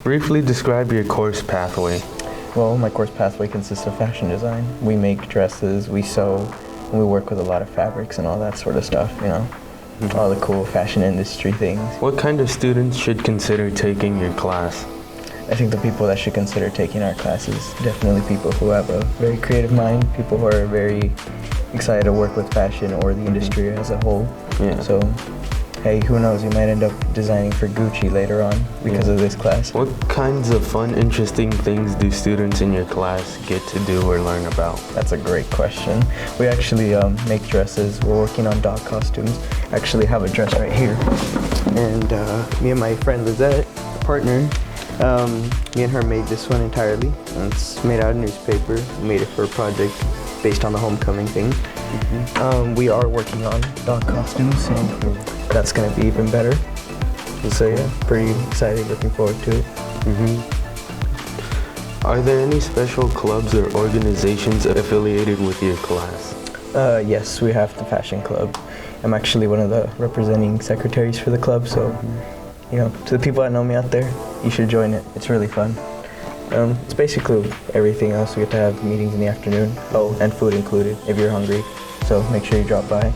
Briefly describe your course pathway. Well, my course pathway consists of fashion design. We make dresses, we sew, and we work with a lot of fabrics and all that sort of stuff, all the cool fashion industry things. What kind of students should consider taking your class? I think the people that should consider taking our classes, definitely people who have a very creative mind, people who are very excited to work with fashion or the industry as a whole. Yeah. So, hey, who knows, you might end up designing for Gucci later on because of this class. What kinds of fun, interesting things do students in your class get to do or learn about? That's a great question. We actually make dresses. We're working on dog costumes. I actually have a dress right here. And me and my friend Lizette, a partner, me and her made this one entirely. And it's made out of newspaper. We made it for a project based on the homecoming thing. We are working on dog costumes, and that's going to be even better. So yeah, pretty excited, looking forward to it. Are there any special clubs or organizations affiliated with your class? Yes, we have the Fashion Club. I'm actually one of the representing secretaries for the club, so to the people that know me out there, you should join it. It's really fun. It's basically everything else. We get to have meetings in the afternoon, and food included if you're hungry, so make sure you drop by.